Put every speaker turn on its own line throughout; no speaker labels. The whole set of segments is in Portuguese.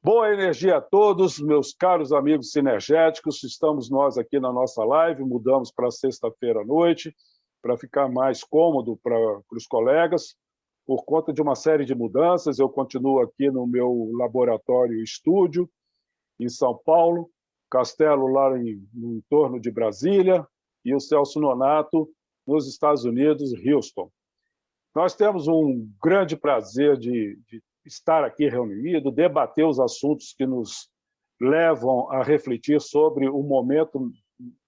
Boa energia a todos, meus caros amigos sinergéticos. Estamos nós aqui na nossa live, mudamos para sexta-feira à noite, para ficar mais cômodo para os colegas. Por conta de uma série de mudanças, eu continuo aqui no meu laboratório estúdio, em São Paulo, Castelo lá no entorno de Brasília, e o Celso Nonato nos Estados Unidos, Houston. Nós temos um grande prazer de estar aqui reunido, debater os assuntos que nos levam a refletir sobre o momento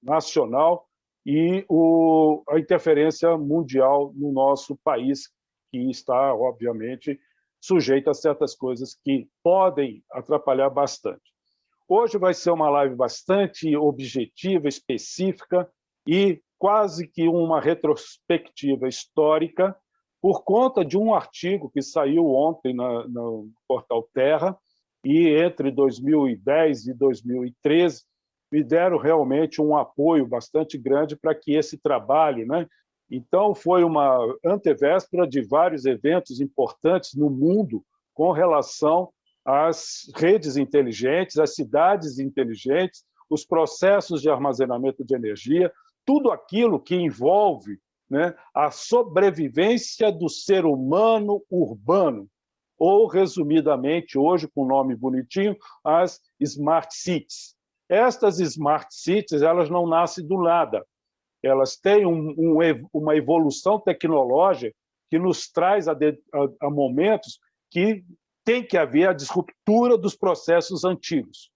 nacional e a interferência mundial no nosso país, que está, obviamente, sujeito a certas coisas que podem atrapalhar bastante. Hoje vai ser uma live bastante objetiva, específica e quase que uma retrospectiva histórica, por conta de um artigo que saiu ontem no portal Terra, e entre 2010 e 2013 me deram realmente um apoio bastante grande para que esse trabalho, né? Então, foi uma antevéspera de vários eventos importantes no mundo com relação às redes inteligentes, às cidades inteligentes, os processos de armazenamento de energia, tudo aquilo que envolve, né, a sobrevivência do ser humano urbano, ou, resumidamente, hoje, com um nome bonitinho, as Smart Cities. Estas Smart Cities, elas não nascem do nada, elas têm uma evolução tecnológica que nos traz a momentos que tem que haver a disruptura dos processos antigos.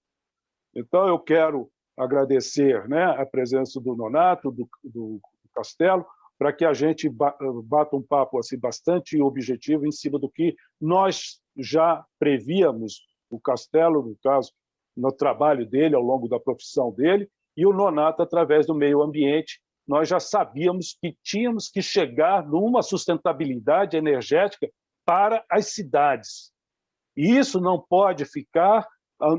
Então, eu quero agradecer, né, a presença do Nonato, do Castelo, para que a gente bata um papo assim, bastante objetivo em cima do que nós já prevíamos, o Castelo, no caso, no trabalho dele, ao longo da profissão dele, e o Nonato, através do meio ambiente, nós já sabíamos que tínhamos que chegar numa sustentabilidade energética para as cidades. E isso não pode ficar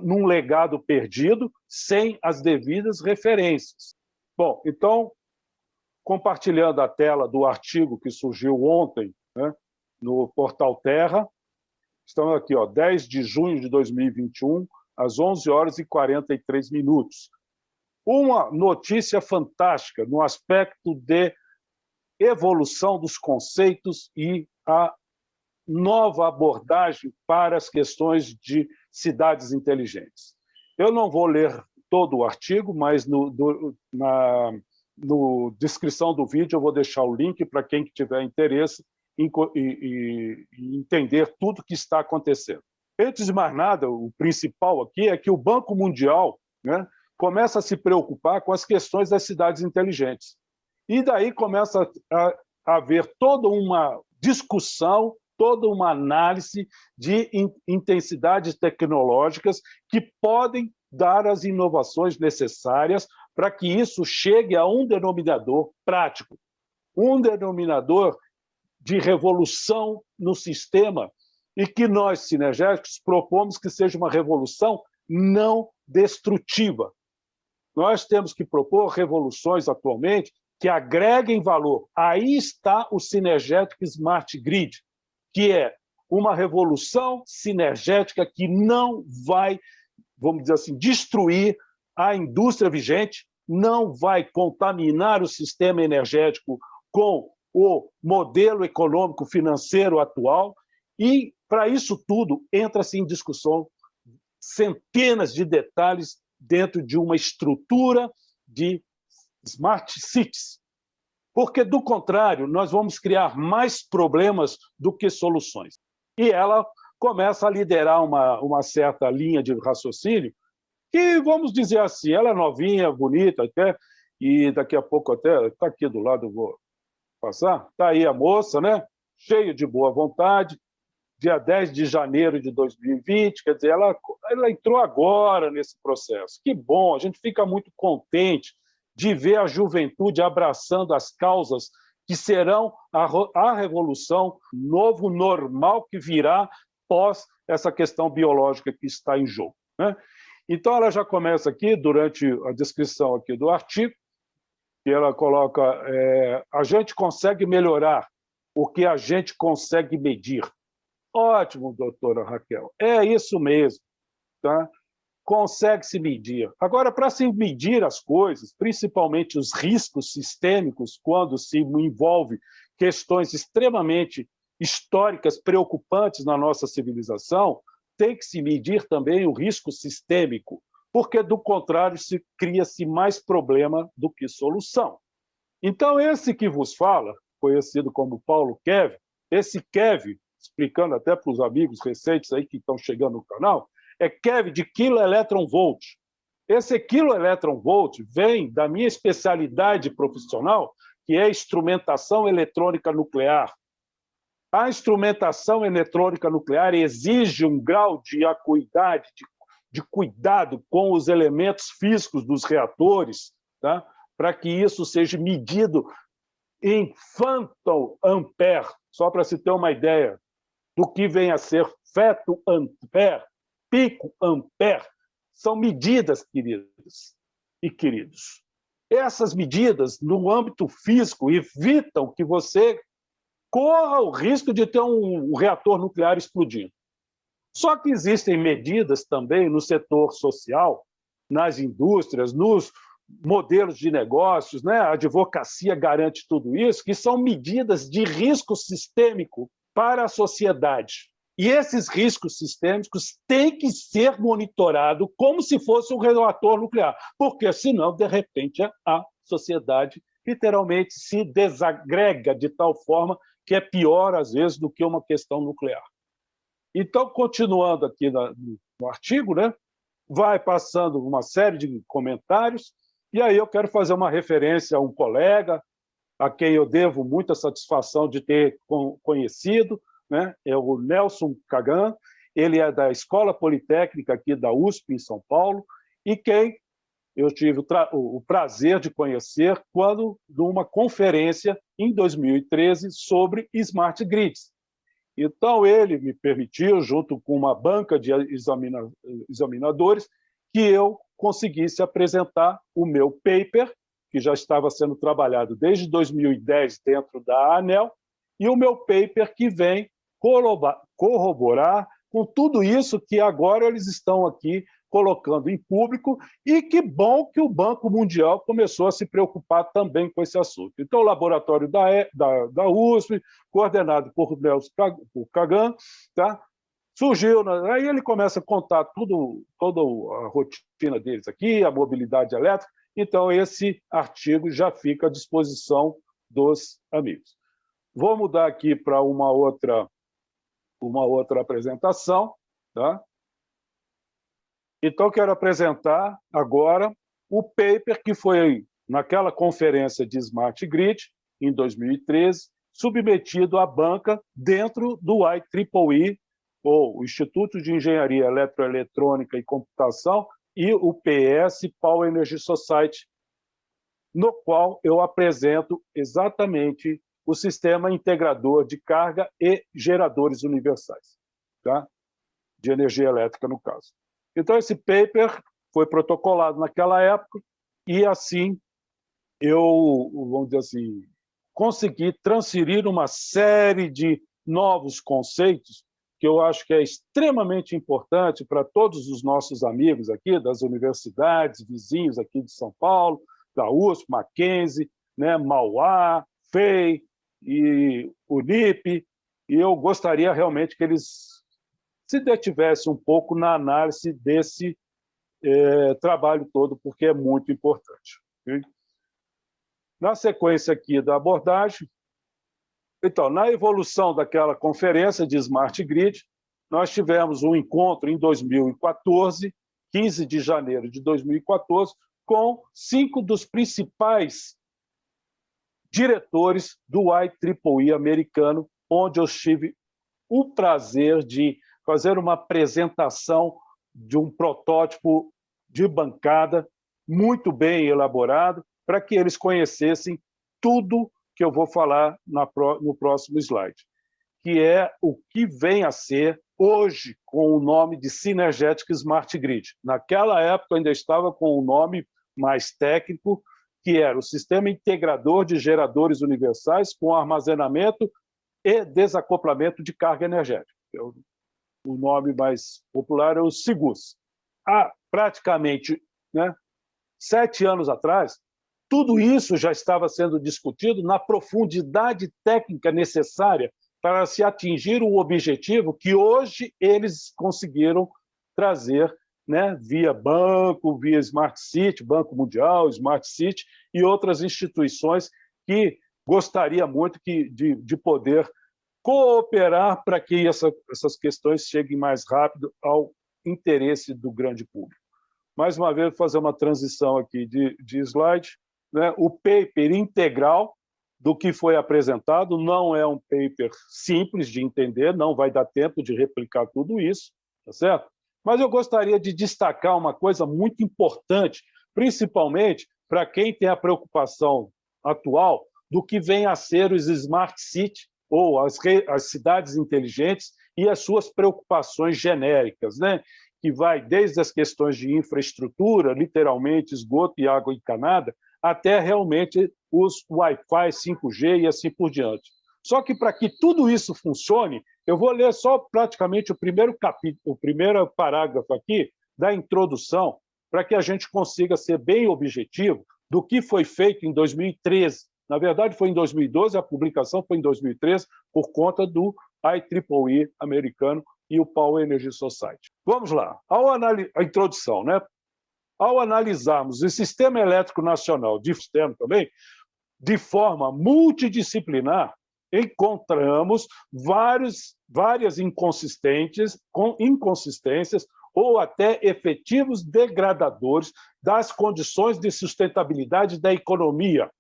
num legado perdido sem as devidas referências. Bom, então, compartilhando a tela do artigo que surgiu ontem, né, no portal Terra. Estamos aqui, 10 de junho de 2021, às 11h43. Uma notícia fantástica no aspecto de evolução dos conceitos e a nova abordagem para as questões de cidades inteligentes. Eu não vou ler todo o artigo, mas na descrição do vídeo eu vou deixar o link para quem tiver interesse em entender tudo o que está acontecendo. Antes de mais nada, o principal aqui é que o Banco Mundial, né, começa a se preocupar com as questões das cidades inteligentes. E daí começa a haver toda uma discussão, toda uma análise de intensidades tecnológicas que podem dar as inovações necessárias para que isso chegue a um denominador prático, um denominador de revolução no sistema, e que nós, sinergéticos, propomos que seja uma revolução não destrutiva. Nós temos que propor revoluções atualmente que agreguem valor. Aí está o Sinergético Smart Grid, que é uma revolução sinergética que não vai, vamos dizer assim, destruir a indústria vigente, não vai contaminar o sistema energético com o modelo econômico financeiro atual, e, para isso tudo, entra-se em discussão centenas de detalhes dentro de uma estrutura de smart cities. Porque, do contrário, nós vamos criar mais problemas do que soluções. E ela começa a liderar uma certa linha de raciocínio que, vamos dizer assim, ela é novinha, bonita até, e daqui a pouco até, está aqui do lado, eu vou passar, está aí a moça, né? Cheia de boa vontade, dia 10 de janeiro de 2020, quer dizer, ela entrou agora nesse processo. Que bom, a gente fica muito contente de ver a juventude abraçando as causas que serão a revolução, novo normal que virá pós essa questão biológica que está em jogo, né? Então, ela já começa aqui, durante a descrição aqui do artigo, que ela coloca, a gente consegue melhorar o que a gente consegue medir. Ótimo, doutora Raquel, é isso mesmo. tá? Consegue-se medir. Agora, para se medir as coisas, principalmente os riscos sistêmicos, quando se envolve questões extremamente históricas, preocupantes na nossa civilização, tem que se medir também o risco sistêmico, porque, do contrário, se cria-se mais problema do que solução. Então, esse que vos fala, conhecido como Paulo Kev, esse Kev, explicando até para os amigos recentes aí que estão chegando no canal, é Kev de kV. Esse kV vem da minha especialidade profissional, que é instrumentação eletrônica nuclear. A instrumentação eletrônica nuclear exige um grau de acuidade, de cuidado com os elementos físicos dos reatores, tá? Para que isso seja medido em femtoampere, só para se ter uma ideia do que vem a ser fetoampere, picoampere, são medidas, queridas e queridos. Essas medidas, no âmbito físico, evitam que você corra o risco de ter um reator nuclear explodindo. Só que existem medidas também no setor social, nas indústrias, nos modelos de negócios, né? A advocacia garante tudo isso, que são medidas de risco sistêmico para a sociedade. E esses riscos sistêmicos têm que ser monitorados como se fosse um reator nuclear, porque senão, de repente, a sociedade literalmente se desagrega de tal forma que é pior, às vezes, do que uma questão nuclear. Então, continuando aqui no artigo, né, vai passando uma série de comentários, e aí eu quero fazer uma referência a um colega, a quem eu devo muita satisfação de ter conhecido, né, é o Nelson Kagan. Ele é da Escola Politécnica aqui da USP, em São Paulo, e quem eu tive o prazer de conhecer quando numa conferência em 2013 sobre smart grids. Então, ele me permitiu, junto com uma banca de examinadores, que eu conseguisse apresentar o meu paper, que já estava sendo trabalhado desde 2010 dentro da ANEEL, e o meu paper que vem corroborar com tudo isso que agora eles estão aqui colocando em público, e que bom que o Banco Mundial começou a se preocupar também com esse assunto. Então, o laboratório da USP, coordenado por Nelson Kagan, tá? Surgiu, aí ele começa a contar toda a rotina deles aqui, a mobilidade elétrica. Então, esse artigo já fica à disposição dos amigos. Vou mudar aqui para uma outra apresentação, tá? Então, quero apresentar agora o paper que foi, naquela conferência de Smart Grid, em 2013, submetido à banca dentro do IEEE, ou Instituto de Engenharia Eletroeletrônica e Computação, e o PS Power Energy Society, no qual eu apresento exatamente o sistema integrador de carga e geradores universais, tá? De energia elétrica, no caso. Então, esse paper foi protocolado naquela época e, assim, eu, vamos dizer assim, consegui transferir uma série de novos conceitos que eu acho que é extremamente importante para todos os nossos amigos aqui das universidades, vizinhos aqui de São Paulo, da USP, Mackenzie, né, Mauá, FEI e Unip, e eu gostaria realmente que eles se detivesse um pouco na análise desse trabalho todo, porque é muito importante. Okay? Na sequência aqui da abordagem, então, na evolução daquela conferência de Smart Grid, nós tivemos um encontro em 2014, 15 de janeiro de 2014, com 5 dos principais diretores do IEEE americano, onde eu tive o prazer de fazer uma apresentação de um protótipo de bancada muito bem elaborado, para que eles conhecessem tudo que eu vou falar no próximo slide, que é o que vem a ser hoje com o nome de Synergetic Smart Grid. Naquela época ainda estava com o nome mais técnico, que era o Sistema Integrador de Geradores Universais com Armazenamento e Desacoplamento de Carga Energética. O nome mais popular é o SIGUS. há praticamente, né, 7 anos atrás, tudo isso já estava sendo discutido na profundidade técnica necessária para se atingir o objetivo que hoje eles conseguiram trazer, né, via banco, via Smart City, Banco Mundial, Smart City e outras instituições que gostaria muito de poder cooperar para que essas questões cheguem mais rápido ao interesse do grande público. Mais uma vez, vou fazer uma transição aqui de slide. Né? O paper integral do que foi apresentado não é um paper simples de entender, não vai dar tempo de replicar tudo isso, tá certo? Mas eu gostaria de destacar uma coisa muito importante, principalmente para quem tem a preocupação atual do que vem a ser os Smart City, ou as cidades inteligentes, e as suas preocupações genéricas, né? Que vai desde as questões de infraestrutura, literalmente esgoto e água encanada, até realmente os Wi-Fi 5G e assim por diante. Só que para que tudo isso funcione, eu vou ler só praticamente o primeiro capítulo, o primeiro parágrafo aqui da introdução, para que a gente consiga ser bem objetivo do que foi feito em 2013. Na verdade, foi em 2012, a publicação foi em 2013, por conta do IEEE americano e o Power Energy Society. Vamos lá. A introdução, né? Ao analisarmos o Sistema Elétrico Nacional de sistema também, de forma multidisciplinar, encontramos várias inconsistências ou até efetivos degradadores das condições de sustentabilidade da economia.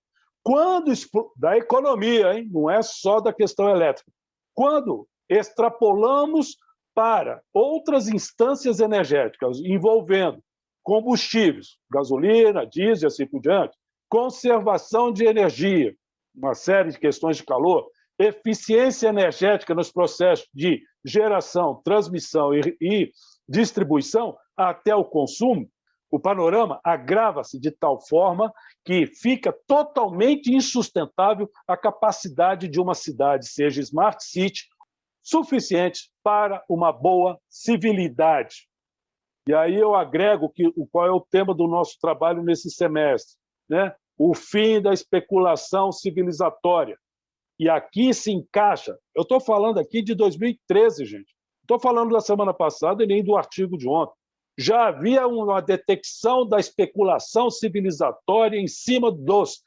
Da economia, hein? Não é só da questão elétrica. Quando extrapolamos para outras instâncias energéticas envolvendo combustíveis, gasolina, diesel e assim por diante, conservação de energia, uma série de questões de calor, eficiência energética nos processos de geração, transmissão e distribuição até o consumo, o panorama agrava-se de tal forma que fica totalmente insustentável a capacidade de uma cidade, seja Smart City, suficiente para uma boa civilidade. E aí eu agrego qual é o tema do nosso trabalho nesse semestre, né? O fim da especulação civilizatória. E aqui se encaixa, eu estou falando aqui de 2013, gente. Não estou falando da semana passada e nem do artigo de ontem. Já havia uma detecção da especulação civilizatória em cima dos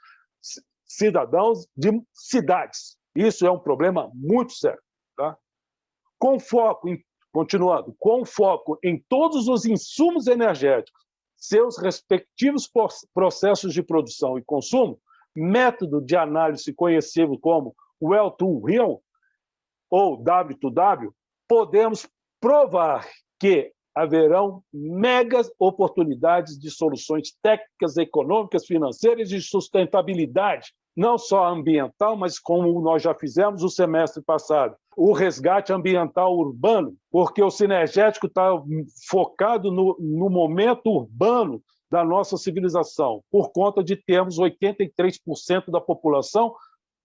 cidadãos de cidades. Isso é um problema muito sério. Tá? Continuando, com foco em todos os insumos energéticos, seus respectivos processos de produção e consumo, método de análise conhecido como Well-to-Wheel, ou W2W, podemos provar que haverão megas oportunidades de soluções técnicas, econômicas, financeiras e de sustentabilidade, não só ambiental, mas como nós já fizemos o semestre passado, o resgate ambiental urbano, porque o sinergético está focado no momento urbano da nossa civilização, por conta de termos 83% da população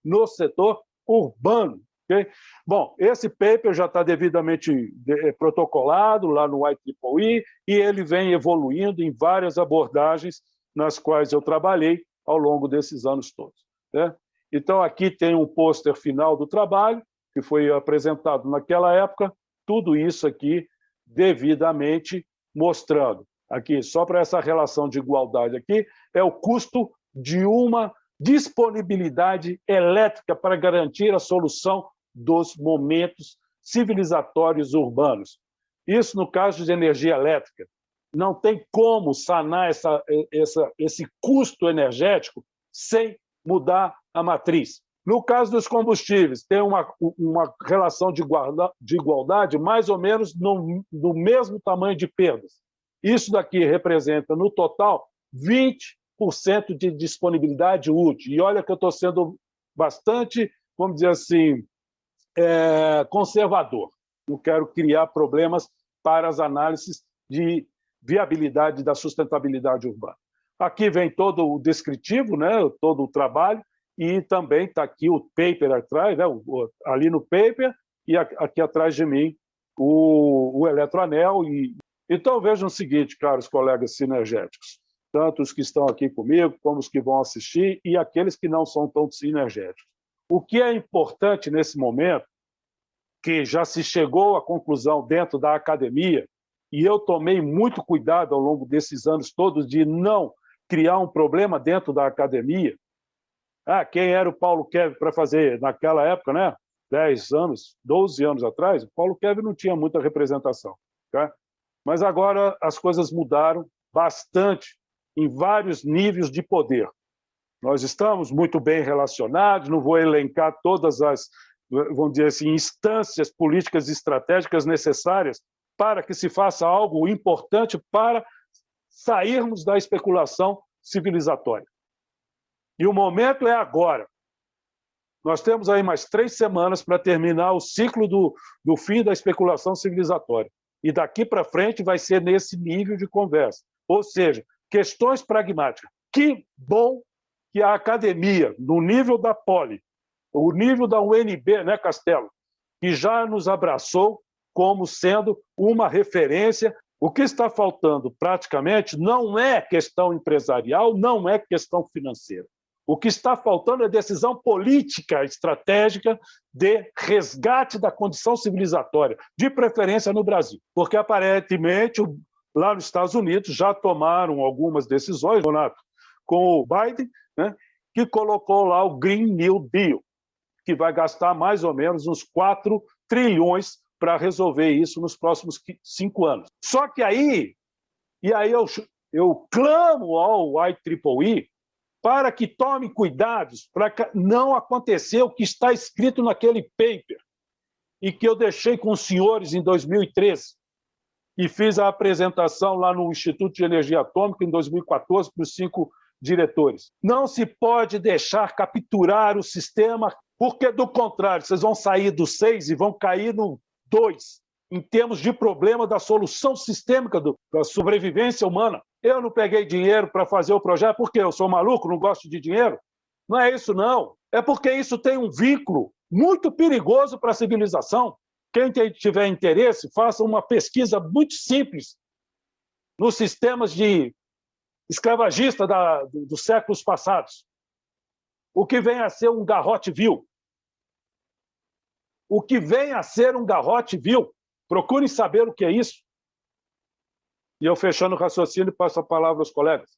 no setor urbano. Okay? Bom, esse paper já está devidamente protocolado lá no IEEE e ele vem evoluindo em várias abordagens nas quais eu trabalhei ao longo desses anos todos. Né? Então, aqui tem um pôster final do trabalho, que foi apresentado naquela época, tudo isso aqui devidamente mostrando. Aqui, só para essa relação de igualdade aqui, é o custo de uma disponibilidade elétrica para garantir a solução dos momentos civilizatórios urbanos. Isso no caso de energia elétrica. Não tem como sanar esse custo energético sem mudar a matriz. No caso dos combustíveis, tem uma relação de igualdade mais ou menos no mesmo tamanho de perdas. Isso daqui representa, no total, 20% de disponibilidade útil. E olha que eu estou sendo bastante, vamos dizer assim, conservador. Não quero criar problemas para as análises de viabilidade da sustentabilidade urbana. Aqui vem todo o descritivo, né, todo o trabalho, e também está aqui o paper atrás, né, ali no paper, e aqui atrás de mim o eletroanel, e Então, vejam o seguinte, caros colegas sinergéticos, tanto os que estão aqui comigo, como os que vão assistir, e aqueles que não são tão sinergéticos. O que é importante nesse momento, que já se chegou à conclusão dentro da academia, e eu tomei muito cuidado ao longo desses anos todos de não criar um problema dentro da academia. Quem era o Paulo Kevin para fazer naquela época, né? 10 anos, 12 anos atrás, o Paulo Kevin não tinha muita representação. Tá? Mas agora as coisas mudaram bastante em vários níveis de poder. Nós estamos muito bem relacionados, não vou elencar todas as, vamos dizer assim, instâncias políticas e estratégicas necessárias para que se faça algo importante para sairmos da especulação civilizatória. E o momento é agora. Nós temos aí mais 3 semanas para terminar o ciclo do fim da especulação civilizatória. E daqui para frente vai ser nesse nível de conversa. Ou seja, questões pragmáticas. Que bom que a academia, no nível da Poli, o nível da UNB, né, Castelo, que já nos abraçou como sendo uma referência. O que está faltando praticamente não é questão empresarial, não é questão financeira. O que está faltando é decisão política estratégica de resgate da condição civilizatória, de preferência no Brasil. Porque, aparentemente, lá nos Estados Unidos já tomaram algumas decisões, Donato, com o Biden, né, que colocou lá o Green New Deal, que vai gastar mais ou menos uns 4 trilhões para resolver isso nos próximos 5 anos. Só que aí eu clamo ao IEEE para que tome cuidados para não acontecer o que está escrito naquele paper e que eu deixei com os senhores em 2013 e fiz a apresentação lá no Instituto de Energia Atômica em 2014 para os 5 diretores. Não se pode deixar capturar o sistema, porque, do contrário, vocês vão sair do 6 e vão cair no 2, em termos de problema da solução sistêmica da sobrevivência humana. Eu não peguei dinheiro para fazer o projeto porque eu sou maluco, não gosto de dinheiro. Não é isso, não. É porque isso tem um vínculo muito perigoso para a civilização. Quem tiver interesse, faça uma pesquisa muito simples nos sistemas de escravagista dos séculos passados. O que vem a ser um garrote vil. O que vem a ser um garrote vil. Procurem saber o que é isso. E eu, fechando o raciocínio, passo a palavra aos colegas.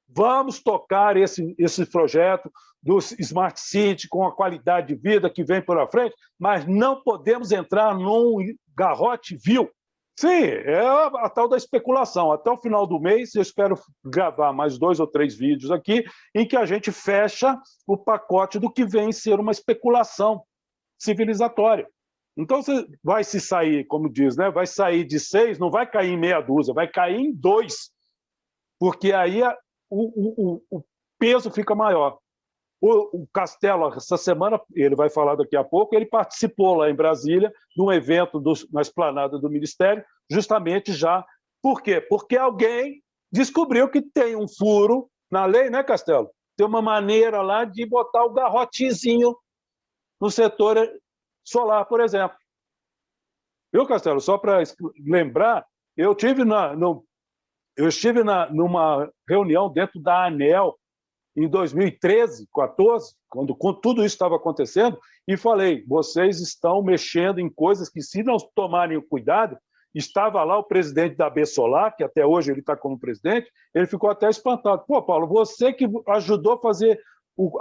Vamos tocar esse projeto do Smart City com a qualidade de vida que vem pela frente, mas não podemos entrar num garrote vil. Sim, é a tal da especulação. Até o final do mês, eu espero gravar mais 2 ou 3 vídeos aqui em que a gente fecha o pacote do que vem ser uma especulação civilizatória. Então, você vai se sair, como diz, né? Vai sair de 6, não vai cair em meia dúzia, vai cair em 2, porque aí o peso fica maior. O Castelo, essa semana, ele vai falar daqui a pouco, ele participou lá em Brasília, num evento na esplanada do Ministério, justamente já. Por quê? Porque alguém descobriu que tem um furo na lei, né, Castelo? Tem uma maneira lá de botar o garrotezinho no setor solar, por exemplo. Viu, Castelo? Só para lembrar, eu estive numa reunião dentro da ANEEL em 2013, 2014, quando tudo isso estava acontecendo, e falei, vocês estão mexendo em coisas que, se não tomarem cuidado, estava lá o presidente da B Solar, que até hoje ele está como presidente, ele ficou até espantado. Pô, Paulo, você que ajudou a fazer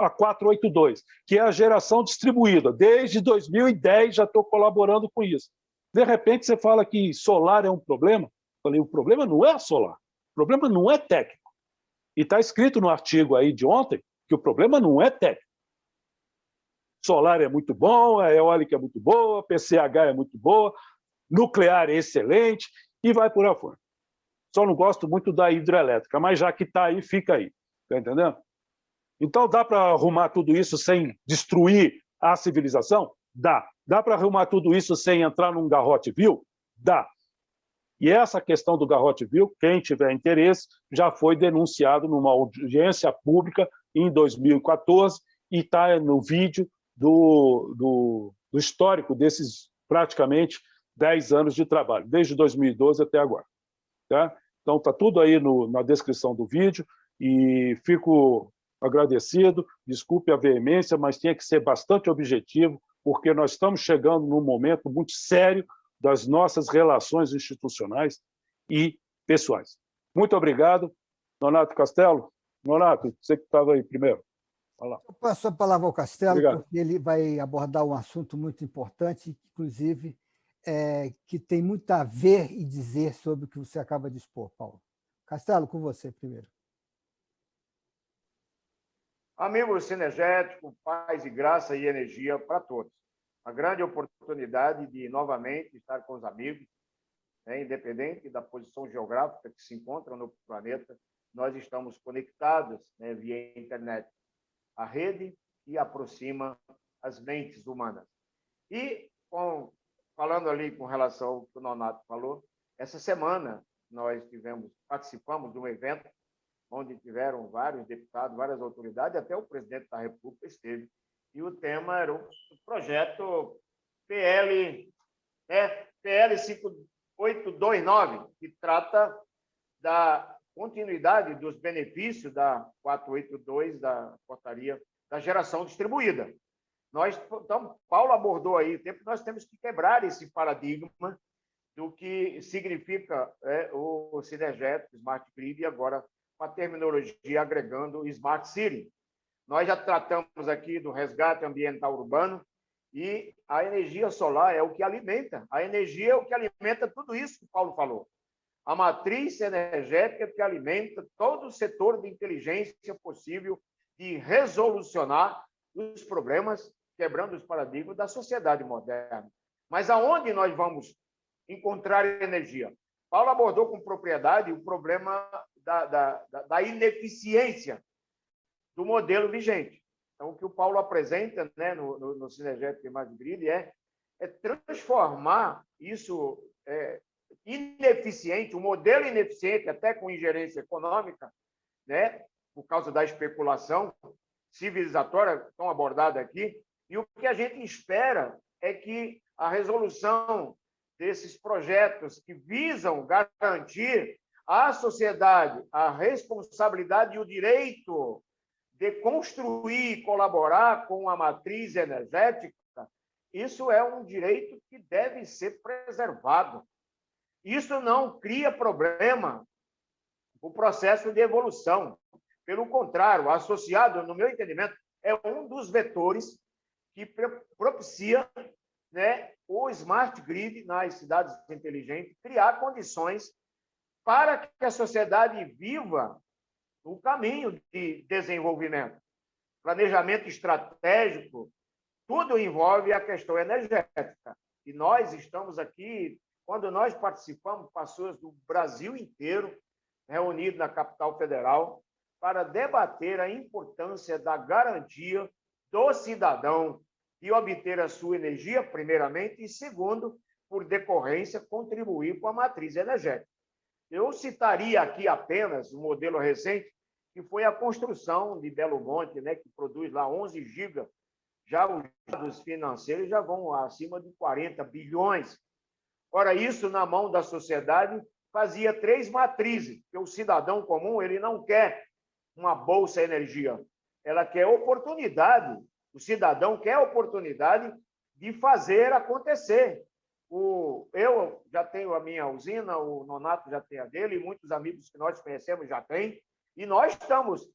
a 482, que é a geração distribuída. Desde 2010 já estou colaborando com isso. De repente você fala que solar é um problema. Eu falei, o problema não é solar, o problema não é técnico. E está escrito no artigo aí de ontem que o problema não é técnico. Solar é muito bom, a eólica é muito boa, PCH é muito boa, nuclear é excelente e vai por aí fora. Só não gosto muito da hidrelétrica, mas já que está aí, fica aí. Está entendendo? Então, dá para arrumar tudo isso sem destruir a civilização? Dá. Dá para arrumar tudo isso sem entrar num garrote vil? Dá. E essa questão do garrote vil, quem tiver interesse, já foi denunciado numa audiência pública em 2014 e está no vídeo do histórico desses praticamente 10 anos de trabalho, desde 2012 até agora. tá? Então, está tudo aí na descrição do vídeo e fico agradecido. Desculpe a veemência, mas tinha que ser bastante objetivo, porque nós estamos chegando num momento muito sério das nossas relações institucionais e pessoais. Muito obrigado. Nonato Castelo. Nonato, você que estava aí primeiro.
Eu passo a palavra ao Castelo,
Obrigado.
porque ele vai abordar um assunto muito importante, inclusive, que tem muito a ver e dizer sobre o que você acaba de expor, Paulo. Castelo, com você primeiro.
Amigo sinergético, paz e graça e energia para todos. A grande oportunidade de, novamente, estar com os amigos, né, independente da posição geográfica que se encontra no planeta, nós estamos conectados, né, via internet. A rede que aproxima as mentes humanas. E, falando ali com relação ao que o Nonato falou, essa semana nós participamos de um evento onde tiveram vários deputados, várias autoridades, até o presidente da República esteve. E o tema era o projeto PL 5829, que trata da continuidade dos benefícios da 482, da portaria da geração distribuída. Então, Paulo abordou aí o tempo que nós temos que quebrar esse paradigma do que significa o sinergético, Smart Grid, e agora com a terminologia agregando Smart City. Nós já tratamos aqui do resgate ambiental urbano e a energia solar é o que alimenta. A energia é o que alimenta tudo isso que o Paulo falou. A matriz energética é o que alimenta todo o setor de inteligência possível de resolucionar os problemas, quebrando os paradigmas da sociedade moderna. Mas aonde nós vamos encontrar energia? Paulo abordou com propriedade o problema da ineficiência do modelo vigente. Então, o que o Paulo apresenta, né, no Sinergético Smart Grid é transformar isso ineficiente, um modelo ineficiente, até com ingerência econômica, né, por causa da especulação civilizatória tão abordada aqui, e o que a gente espera é que a resolução desses projetos que visam garantir à sociedade a responsabilidade e o direito de construir e colaborar com a matriz energética, isso é um direito que deve ser preservado. Isso não cria problema o processo de evolução. Pelo contrário, associado, no meu entendimento, é um dos vetores que propicia, né, o Smart Grid nas cidades inteligentes, criar condições para que a sociedade viva o caminho de desenvolvimento. Planejamento estratégico, tudo envolve a questão energética. E nós estamos aqui, quando nós participamos, pessoas do Brasil inteiro, reunidos na capital federal, para debater a importância da garantia do cidadão de obter a sua energia, primeiramente, e, segundo, por decorrência, contribuir com a matriz energética. Eu citaria aqui apenas um modelo recente, que foi a construção de Belo Monte, né, que produz lá 11 gigas, já os dados financeiros já vão acima de 40 bilhões. Ora, isso na mão da sociedade fazia 3 matrizes, porque o cidadão comum ele não quer uma bolsa energia, ela quer oportunidade, o cidadão quer oportunidade de fazer acontecer. Eu já tenho a minha usina, o Nonato já tem a dele, e muitos amigos que nós conhecemos já têm, e nós estamos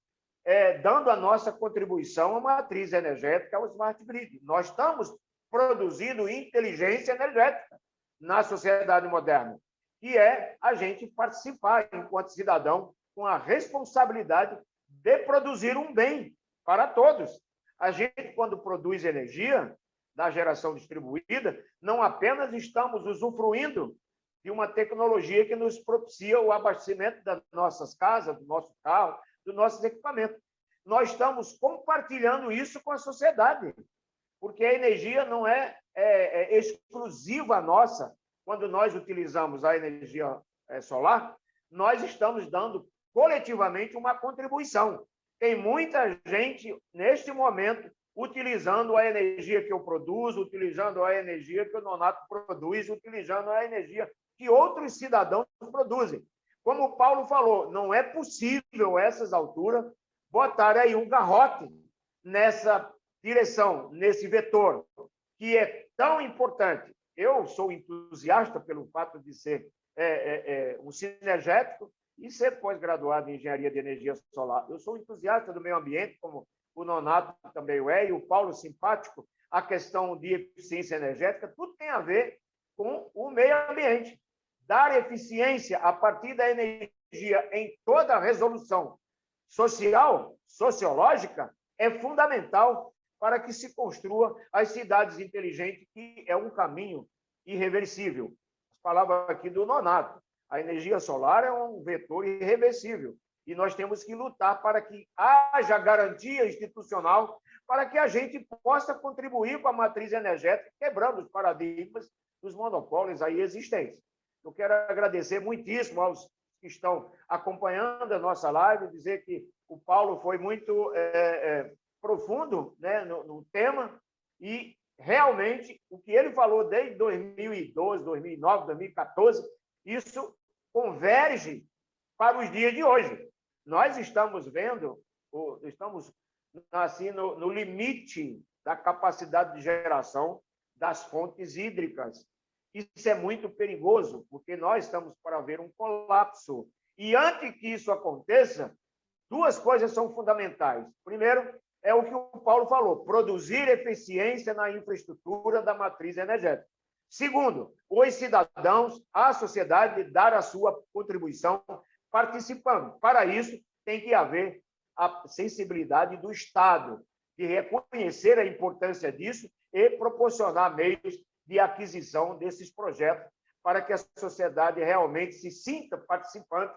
dando a nossa contribuição à matriz energética, ao Smart Grid. Nós estamos produzindo inteligência energética na sociedade moderna, que é a gente participar, enquanto cidadão, com a responsabilidade de produzir um bem para todos. A gente, quando produz energia da geração distribuída, não apenas estamos usufruindo de uma tecnologia que nos propicia o abastecimento das nossas casas, do nosso carro, dos nossos equipamentos. Nós estamos compartilhando isso com a sociedade, porque a energia não é exclusiva nossa. Quando nós utilizamos a energia solar, nós estamos dando coletivamente uma contribuição. Tem muita gente, neste momento, utilizando a energia que eu produzo, utilizando a energia que o Nonato produz, utilizando a energia que outros cidadãos produzem. como o Paulo falou, não é possível, a essas alturas, botar aí um garrote nessa direção, nesse vetor, que é tão importante. Eu sou entusiasta pelo fato de ser um sinergético e ser pós-graduado em engenharia de energia solar. Eu sou entusiasta do meio ambiente, como o Nonato também é, e o Paulo simpático, a questão de eficiência energética, tudo tem a ver com o meio ambiente. Dar eficiência a partir da energia em toda a resolução social, sociológica, é fundamental para que se construa as cidades inteligentes, que é um caminho irreversível. As palavras aqui do Nonato. A energia solar é um vetor irreversível e nós temos que lutar para que haja garantia institucional para que a gente possa contribuir com a matriz energética, quebrando os paradigmas dos monopólios aí existentes. Eu quero agradecer muitíssimo aos que estão acompanhando a nossa live, dizer que o Paulo foi muito profundo, né, no tema, e realmente o que ele falou desde 2012, 2009, 2014, isso converge para os dias de hoje. Nós estamos vendo, estamos assim, no limite da capacidade de geração das fontes hídricas. Isso é muito perigoso, porque nós estamos para ver um colapso. E antes que isso aconteça, duas coisas são fundamentais. Primeiro, é o que o Paulo falou, produzir eficiência na infraestrutura da matriz energética. Segundo, os cidadãos, a sociedade, dar a sua contribuição participando. Para isso, tem que haver a sensibilidade do Estado, de reconhecer a importância disso e proporcionar meios de aquisição desses projetos para que a sociedade realmente se sinta participante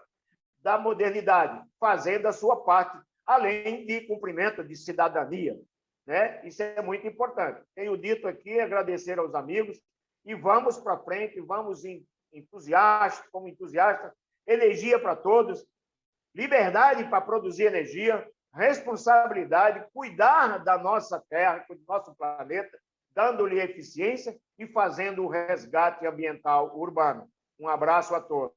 da modernidade, fazendo a sua parte, além de cumprimento de cidadania, né? Isso é muito importante. Tenho dito aqui, agradecer aos amigos, e vamos para frente, vamos como entusiasta, energia para todos, liberdade para produzir energia, responsabilidade, cuidar da nossa terra, do nosso planeta, dando-lhe eficiência e fazendo o resgate ambiental urbano. Um abraço a todos.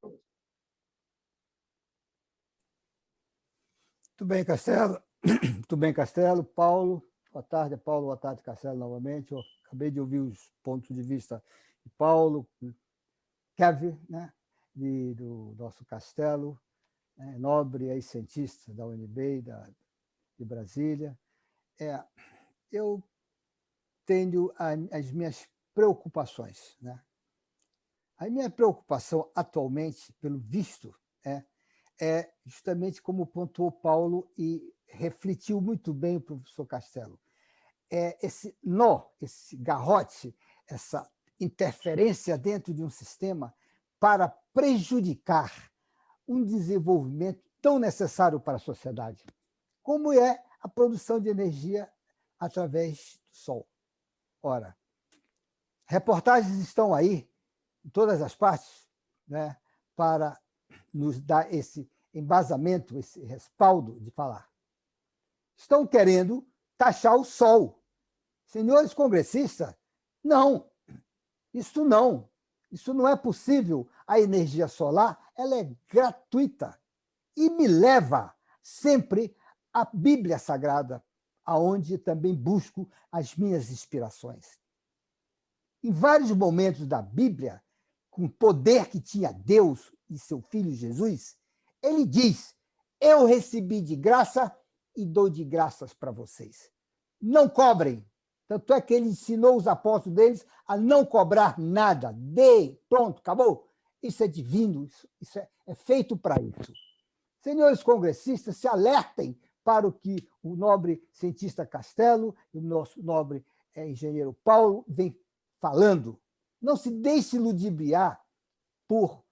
Muito bem, Castelo. Muito bem, Castelo. Paulo, boa tarde, Paulo. Boa tarde, Castelo, novamente. Eu acabei de ouvir os pontos de vista de Paulo, Kevin, né? Do nosso Castelo, né? Nobre e cientista da UNB, de Brasília. Eu tenho as minhas preocupações, né? A minha preocupação atualmente, pelo visto, é justamente como pontuou Paulo e refletiu muito bem o professor Castelo. Esse nó, esse garrote, essa interferência dentro de um sistema para prejudicar um desenvolvimento tão necessário para a sociedade, como é a produção de energia através do sol. Ora, reportagens estão aí, em todas as partes, né, para nos dar esse embasamento, esse respaldo de falar. Estão querendo taxar o sol. Senhores congressistas, não. Isso não é possível. A energia solar, ela é gratuita e me leva sempre à Bíblia Sagrada, aonde também busco as minhas inspirações. Em vários momentos da Bíblia, com o poder que tinha Deus e seu Filho Jesus, ele diz, eu recebi de graça e dou de graças para vocês. Não cobrem. Tanto é que ele ensinou os apóstolos deles a não cobrar nada. Dê, pronto, acabou. Isso é divino, isso é feito para isso. Senhores congressistas, se alertem para o que o nobre cientista Castelo e o nosso nobre engenheiro Paulo vem falando. Não se deixe ludibriar por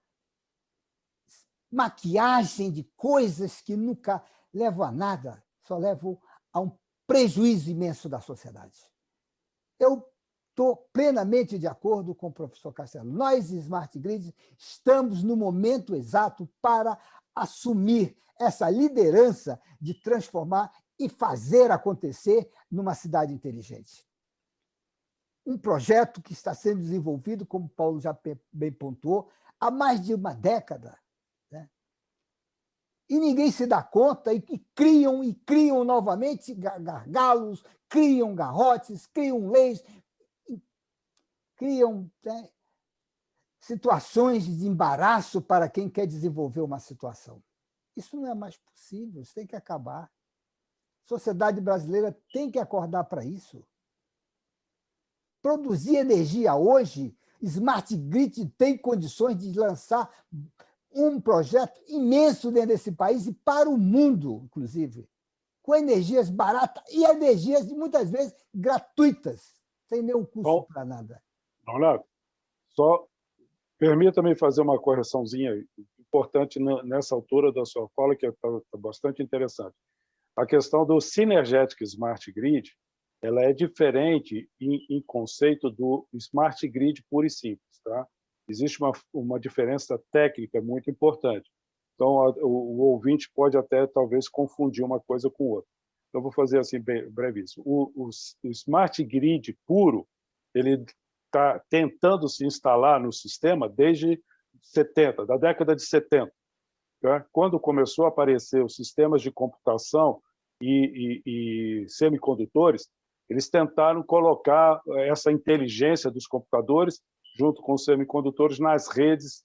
maquiagem de coisas que nunca levam a nada, só levam a um prejuízo imenso da sociedade. Eu estou plenamente de acordo com o professor Castelo. Nós, Smart Grid, estamos no momento exato para assumir essa liderança de transformar e fazer acontecer numa cidade inteligente. Um projeto que está sendo desenvolvido, como o Paulo já bem pontuou, há mais de uma década, né? e ninguém se dá conta e criam novamente gargalos, criam garrotes, criam leis, criam, né, situações de embaraço para quem quer desenvolver uma situação. Isso não é mais possível, isso tem que acabar. A sociedade brasileira tem que acordar para isso. Produzir energia hoje, Smart Grid tem condições de lançar um projeto imenso dentro desse país e para o mundo, inclusive, com energias baratas e energias, muitas vezes, gratuitas, sem nenhum custo para nada.
Leonardo, só permita-me fazer uma correçãozinha importante nessa altura da sua fala, que está bastante interessante. A questão do Synergetic Smart Grid, ela é diferente em conceito do Smart Grid puro e simples. Tá? Existe uma diferença técnica muito importante. Então, o ouvinte pode até, talvez, confundir uma coisa com outra. Então, vou fazer assim, brevíssimo. O Smart Grid puro, ele está tentando se instalar no sistema desde 70, da década de 70. Tá? Quando começou a aparecer os sistemas de computação e semicondutores, eles tentaram colocar essa inteligência dos computadores junto com os semicondutores nas redes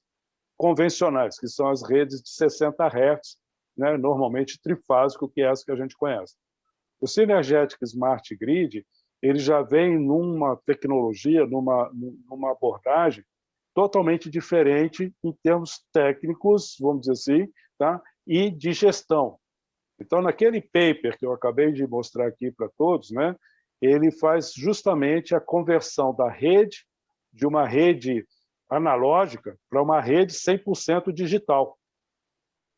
convencionais, que são as redes de 60 Hz, né, normalmente trifásico, que é essa que a gente conhece. O Synergetic Smart Grid, ele já vem numa tecnologia, numa abordagem totalmente diferente em termos técnicos, vamos dizer assim, tá? E de gestão. Então, naquele paper que eu acabei de mostrar aqui para todos, né, ele faz justamente a conversão da rede, de uma rede analógica, para uma rede 100% digital.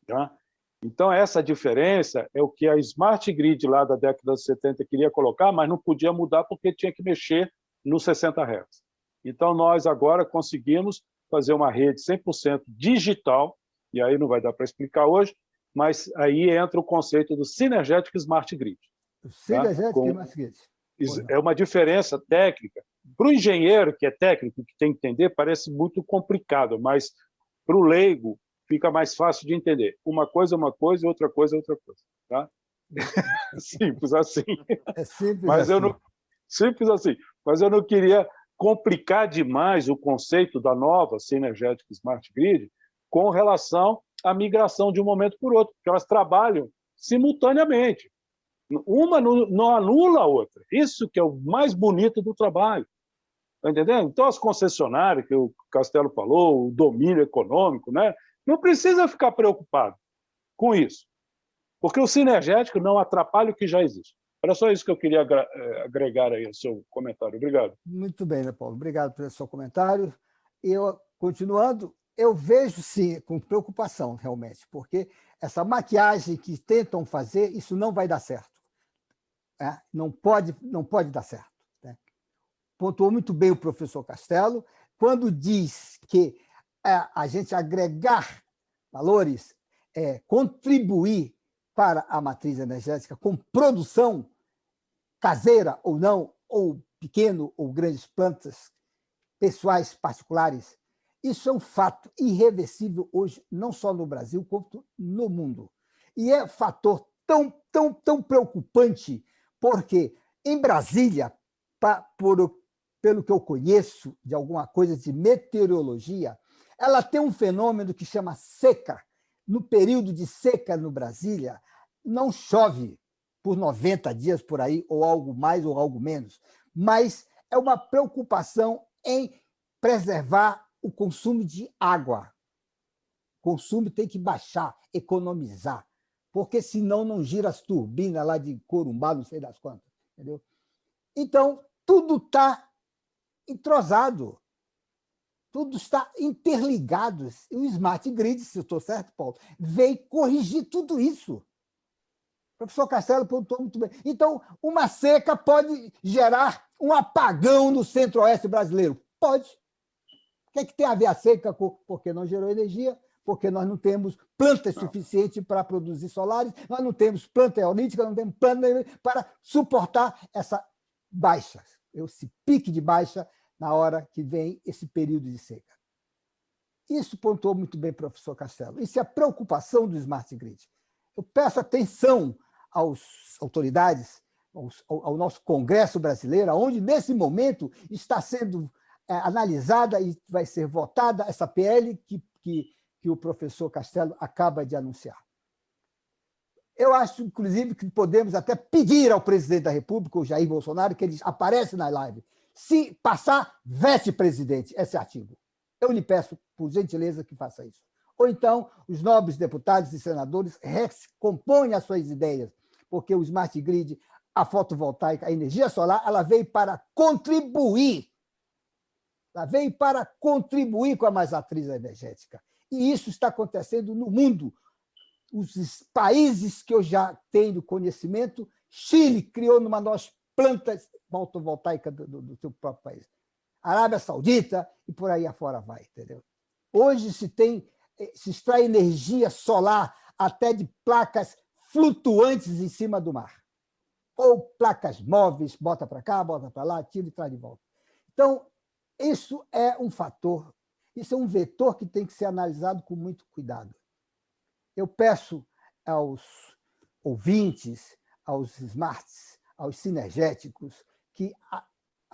Tá? Então, essa diferença é o que a Smart Grid lá da década de 70 queria colocar, mas não podia mudar porque tinha que mexer nos 60 Hz. Então, nós agora conseguimos fazer uma rede 100% digital, e aí não vai dar para explicar hoje, mas aí entra o conceito do Synergetic Smart Grid.
Synergetic Smart Grid.
É uma diferença técnica. Para o engenheiro, que é técnico, que tem que entender, parece muito complicado, mas para o leigo fica mais fácil de entender. Uma coisa é uma coisa e outra coisa é outra coisa. Tá? Simples assim.
É simples
mas
assim.
Simples assim. Mas eu não queria complicar demais o conceito da nova Synergetic Smart Grid com relação à migração de um momento para o outro, porque elas trabalham simultaneamente. Uma não anula a outra. Isso que é o mais bonito do trabalho. Está entendendo? Então, as concessionárias, que o Castelo falou, o domínio econômico, né? Não precisa ficar preocupado com isso, porque o sinergético não atrapalha o que já existe. Era só isso que eu queria agregar aí ao seu comentário. Obrigado.
Muito bem, né, Paulo? Obrigado pelo seu comentário. Continuando, eu vejo, sim, com preocupação, realmente, porque essa maquiagem que tentam fazer, isso não vai dar certo. Não pode dar certo. Né? Pontuou muito bem o professor Castelo, quando diz que a gente agregar valores, contribuir para a matriz energética com produção caseira ou não, ou pequeno ou grandes plantas pessoais particulares, isso é um fato irreversível hoje, não só no Brasil, quanto no mundo. E é um fator tão preocupante, porque em Brasília, pelo que eu conheço de alguma coisa de meteorologia, ela tem um fenômeno que chama seca. No período de seca no Brasília, não chove por 90 dias por aí, ou algo mais ou algo menos, mas é uma preocupação em preservar o consumo de água. O consumo tem que baixar, economizar, porque senão não gira as turbinas lá de Corumbá, não sei das quantas. Entendeu? Então, tudo está entrosado, tudo está interligado. E o Smart Grid, se eu estou certo, Paulo, veio corrigir tudo isso. O professor Castelo pontuou muito bem. Então, uma seca pode gerar um apagão no centro-oeste brasileiro? Pode. O que é que tem a ver a seca com? Porque não gerou energia, porque nós não temos plantas suficientes para produzir solares, nós não temos planta eolítica, não temos planta para suportar essa baixa, esse pique de baixa na hora que vem esse período de seca. Isso pontuou muito bem o professor Castelo. Isso é a preocupação do Smart Grid. Eu peço atenção às autoridades, ao nosso Congresso brasileiro, onde, nesse momento, está sendo analisada e vai ser votada essa PL que o professor Castelo acaba de anunciar. Eu acho, inclusive, que podemos até pedir ao presidente da República, o Jair Bolsonaro, que ele apareça na live. Se passar, vete presidente esse artigo. Eu lhe peço, por gentileza, que faça isso. Ou então, os nobres deputados e senadores recomponham as suas ideias, porque o Smart Grid, a fotovoltaica, a energia solar, ela veio para contribuir. Ela veio para contribuir com a matriz energética. E isso está acontecendo no mundo. Os países que eu já tenho conhecimento, Chile criou numa das plantas fotovoltaicas do seu próprio país. Arábia Saudita e por aí afora vai, entendeu? Hoje se extrai energia solar até de placas flutuantes em cima do mar. Ou placas móveis, bota para cá, bota para lá, tira e traz de volta. Então, isso é um fator, isso é um vetor que tem que ser analisado com muito cuidado. Eu peço aos ouvintes, aos smarts, aos sinergéticos, que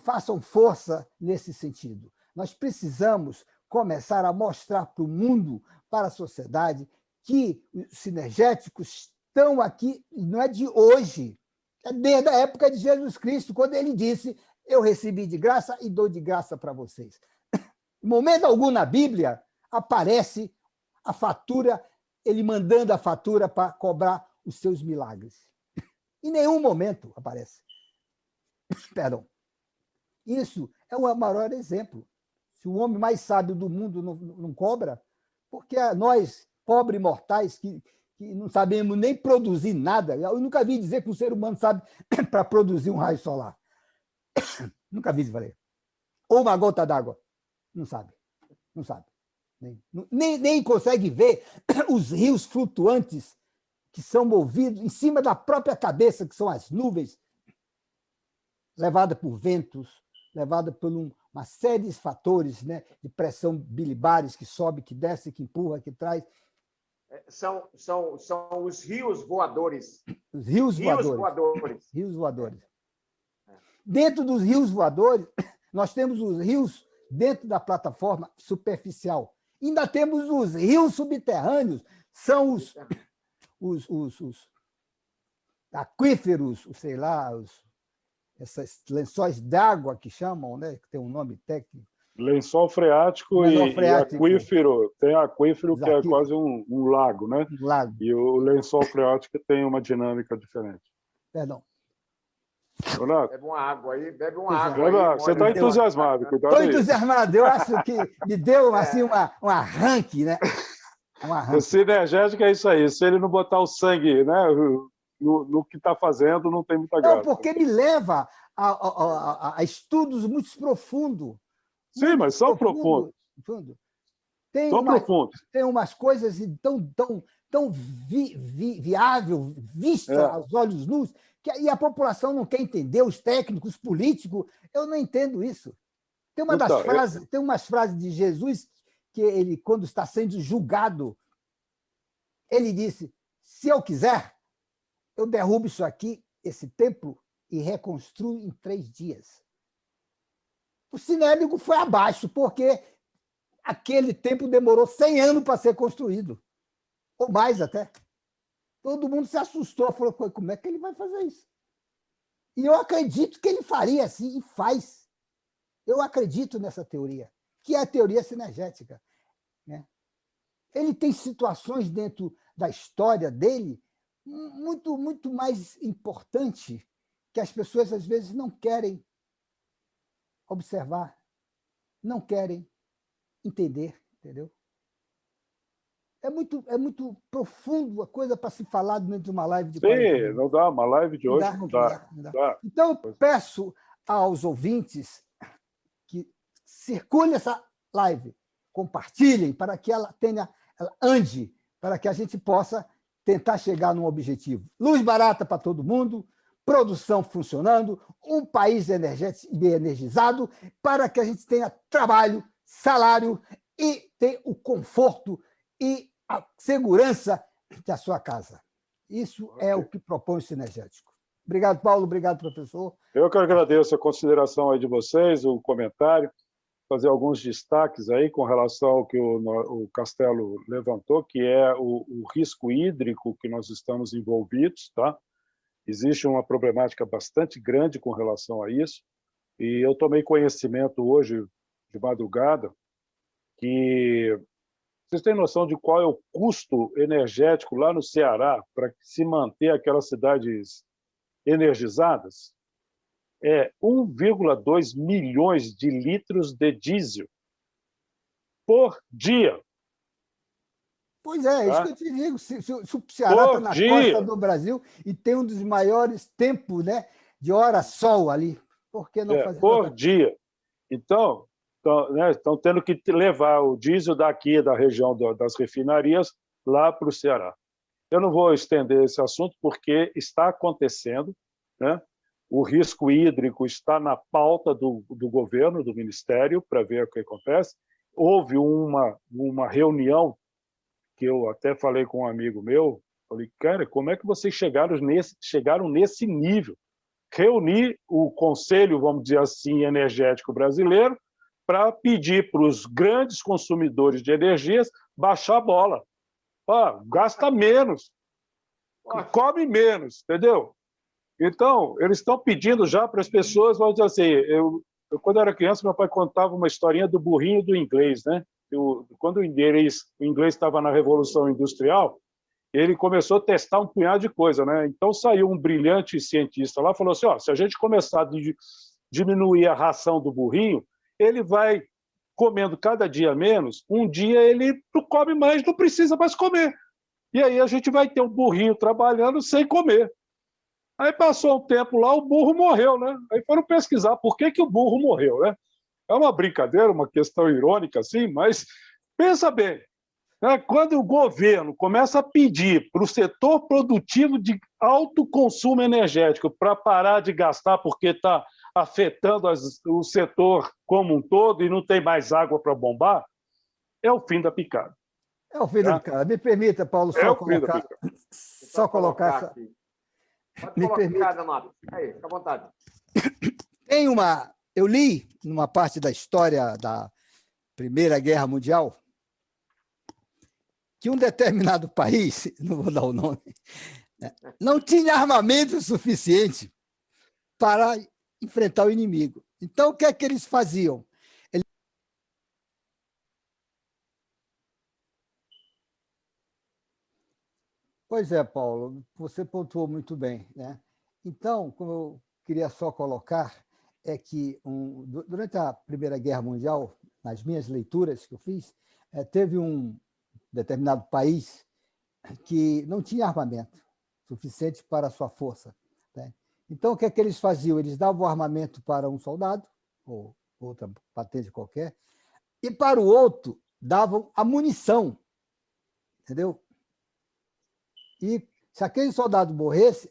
façam força nesse sentido. Nós precisamos começar a mostrar para o mundo, para a sociedade, que os sinergéticos estão aqui, não é de hoje, é desde a época de Jesus Cristo, quando ele disse: eu recebi de graça e dou de graça para vocês. Em momento algum na Bíblia aparece a fatura, ele mandando a fatura para cobrar os seus milagres. Em nenhum momento aparece. Perdão. Isso é o maior exemplo. Se o homem mais sábio do mundo não cobra, porque nós, pobres mortais, que não sabemos nem produzir nada, eu nunca vi dizer que o ser humano sabe para produzir um raio solar. Nunca vi isso, falei. Ou uma gota d'água. Não sabe. Não sabe. Nem consegue ver os rios flutuantes que são movidos em cima da própria cabeça, que são as nuvens, levada por ventos, levada por uma série de fatores, né, de pressão bilibares que sobe, que desce, que empurra, que traz.
São os rios voadores.
Os rios voadores. Rios voadores. Dentro dos rios voadores, nós temos os rios dentro da plataforma superficial. Ainda temos os rios subterrâneos, são os aquíferos, sei lá, esses lençóis d'água que chamam, né, que tem um nome técnico.
Lençol freático e aquífero. Tem aquífero que é quase um lago, né?
Um lago.
E o lençol freático tem uma dinâmica diferente.
Perdão.
Renato?
Bebe uma água aí, bebe uma água aí.
Você está entusiasmado, cuidado aí.
Estou entusiasmado, eu acho que me deu assim, um arranque, né?
O sinergético é isso aí, se ele não botar o sangue, né, no que está fazendo, não tem muita graça.
Não, porque me leva a estudos muito profundos.
Sim, mas são profundos.
Tem umas coisas tão viável, vista aos olhos nus, e a população não quer entender, os técnicos, os políticos, eu não entendo isso. Tem umas frases de Jesus que ele, quando está sendo julgado, ele disse: se eu quiser, eu derrubo isso aqui, esse templo, e reconstruo em 3 dias. O sinédrico foi abaixo, porque aquele templo demorou 100 anos para ser construído, ou mais até. Todo mundo se assustou, falou: como é que ele vai fazer isso? E eu acredito que ele faria assim, e faz. Eu acredito nessa teoria, que é a teoria sinergética, né? Ele tem situações dentro da história dele muito, muito mais importante que as pessoas, às vezes, não querem observar, não querem entender, entendeu? É muito profundo a coisa para se falar dentro de uma live de 40 minutos.
Sim, não dá. Uma live de hoje não dá.
Então, eu peço aos ouvintes que circulem essa live, compartilhem para que ela ande, para que a gente possa tentar chegar num objetivo. Luz barata para todo mundo, produção funcionando, um país energético e energizado, para que a gente tenha trabalho, salário e tenha o conforto e a segurança da sua casa. Isso é o que propõe o Sinergético. Obrigado, Paulo. Obrigado, professor.
Eu que agradeço a consideração aí de vocês, o comentário, fazer alguns destaques aí com relação ao que o Castelo levantou, que é o risco hídrico que nós estamos envolvidos, tá? Existe uma problemática bastante grande com relação a isso, e eu tomei conhecimento hoje, de madrugada, que vocês têm noção de qual é o custo energético lá no Ceará para se manter aquelas cidades energizadas? É 1,2 milhões de litros de diesel por dia.
Pois é, isso
tá?
que eu te digo. Se o Ceará está na
dia.
costa do Brasil e tem um dos maiores tempos, né, de hora-sol ali, por que não fazer
por dia. Então, estão tendo que levar o diesel daqui, da região das refinarias, lá para o Ceará. Eu não vou estender esse assunto, porque está acontecendo, né? O risco hídrico está na pauta do governo, do Ministério, para ver o que acontece. Houve uma reunião que eu até falei com um amigo meu, falei, cara, como é que vocês chegaram nesse nível? Reunir o Conselho, vamos dizer assim, energético brasileiro, para pedir para os grandes consumidores de energias baixar a bola. Gasta menos, come menos, entendeu? Então, eles estão pedindo já para as pessoas, vamos dizer assim, eu, quando era criança, meu pai contava uma historinha do burrinho do inglês, né? Quando o inglês estava na Revolução Industrial, ele começou a testar um punhado de coisa, né? Então saiu um brilhante cientista lá e falou assim, se a gente começar a diminuir a ração do burrinho, ele vai comendo cada dia menos, um dia ele não come mais, não precisa mais comer. E aí a gente vai ter um burrinho trabalhando sem comer. Aí passou um tempo lá, o burro morreu, né? Aí foram pesquisar por que o burro morreu, né? É uma brincadeira, uma questão irônica, assim, mas pensa bem, né? Quando o governo começa a pedir para o setor produtivo de alto consumo energético para parar de gastar porque está afetando o setor como um todo e não tem mais água para bombar, é o fim da picada.
É o fim da picada. Me permita, Paulo, só colocar essa...
Aqui. Pode colocar, Damato. Aí, fica à vontade.
Tem eu li numa parte da história da Primeira Guerra Mundial que um determinado país, não vou dar o nome, não tinha armamento suficiente para enfrentar o inimigo. Então, o que é que eles faziam? Pois é, Paulo, você pontuou muito bem, né? Então, como eu queria só colocar, é que durante a Primeira Guerra Mundial, nas minhas leituras que eu fiz, teve um determinado país que não tinha armamento suficiente para a sua força, né? Então, o que é que eles faziam? Eles davam o armamento para um soldado, ou outra patente qualquer, e para o outro davam a munição, entendeu? E se aquele soldado morresse,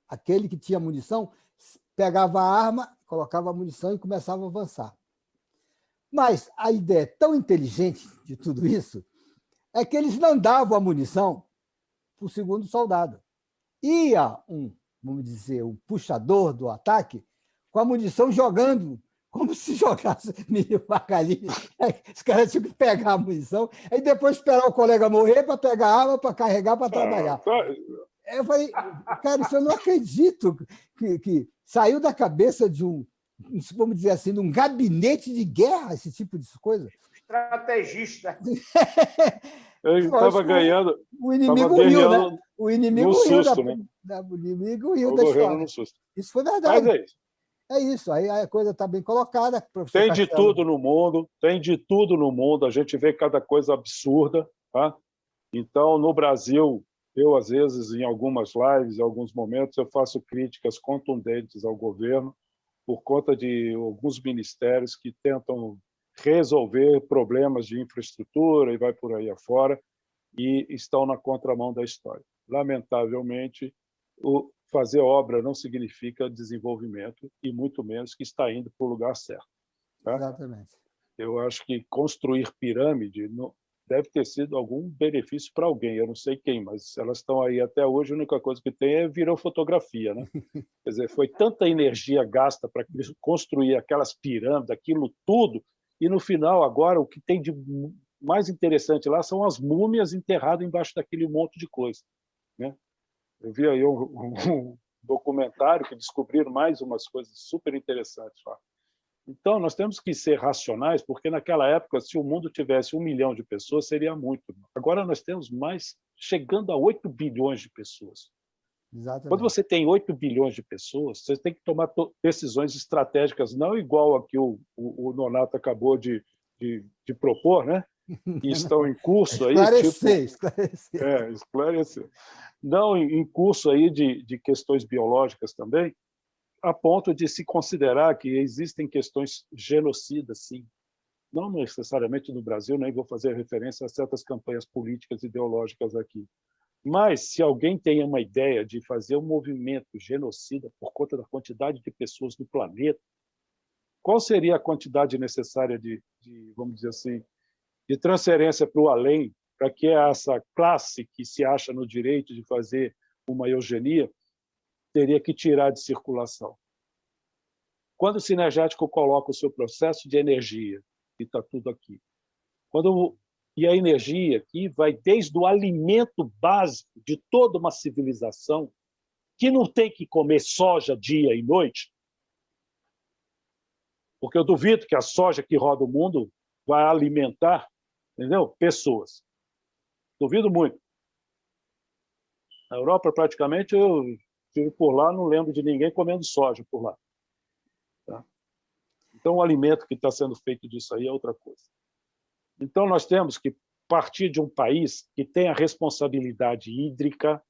aquele que tinha munição pegava a arma, colocava a munição e começava a avançar. Mas a ideia tão inteligente de tudo isso é que eles não davam a munição para o segundo soldado. Ia vamos dizer, um puxador do ataque com a munição jogando, como se jogasse milho para galinha. Os caras tinham que pegar a munição e depois esperar o colega morrer para pegar a arma, para carregar, para trabalhar. Eu falei, cara, isso eu não acredito que saiu da cabeça de vamos dizer assim, de um gabinete de guerra, esse tipo de coisa.
Estrategista.
Ele estava ganhando.
O inimigo riu, né? O inimigo riu
susto,
o inimigo riu da história.
No susto.
Isso foi verdade.
Mas é isso.
É isso, aí a coisa está bem colocada.
Tem de tudo no mundo, a gente vê cada coisa absurda. Tá? Então, no Brasil, eu, às vezes, em algumas lives, em alguns momentos, eu faço críticas contundentes ao governo por conta de alguns ministérios que tentam resolver problemas de infraestrutura e vai por aí afora e estão na contramão da história. Lamentavelmente, fazer obra não significa desenvolvimento e muito menos que está indo para o lugar certo. Tá?
Exatamente.
Eu acho que construir pirâmide deve ter sido algum benefício para alguém, eu não sei quem, mas elas estão aí até hoje, a única coisa que tem é virou fotografia, né? Quer dizer, foi tanta energia gasta para construir aquelas pirâmides, aquilo tudo, e no final, agora, o que tem de mais interessante lá são as múmias enterradas embaixo daquele monte de coisa, né? Eu vi aí um documentário que descobriram mais umas coisas super interessantes lá. Então, nós temos que ser racionais, porque naquela época, se o mundo tivesse 1 milhão de pessoas, seria muito. Agora nós temos mais, chegando a 8 bilhões de pessoas.
Exatamente.
Quando você tem 8 bilhões de pessoas, você tem que tomar decisões estratégicas, não igual a que o Nonato acabou de propor, né? E estão em curso aí. Esclarecer. Não, em curso aí de questões biológicas também, a ponto de se considerar que existem questões genocidas, sim. Não necessariamente no Brasil, nem vou fazer referência a certas campanhas políticas ideológicas aqui. Mas, se alguém tem uma ideia de fazer um movimento genocida por conta da quantidade de pessoas no planeta, qual seria a quantidade necessária vamos dizer assim, de transferência para o além, para que essa classe que se acha no direito de fazer uma eugenia teria que tirar de circulação? Quando o Sinergético coloca o seu processo de energia, que está tudo aqui, e a energia aqui vai desde o alimento básico de toda uma civilização, que não tem que comer soja dia e noite, porque eu duvido que a soja que roda o mundo vai alimentar, entendeu? Pessoas. Duvido muito. Na Europa, praticamente, eu estive por lá, não lembro de ninguém comendo soja por lá. Tá? Então, o alimento que está sendo feito disso aí é outra coisa. Então, nós temos que partir de um país que tem a responsabilidade hídrica,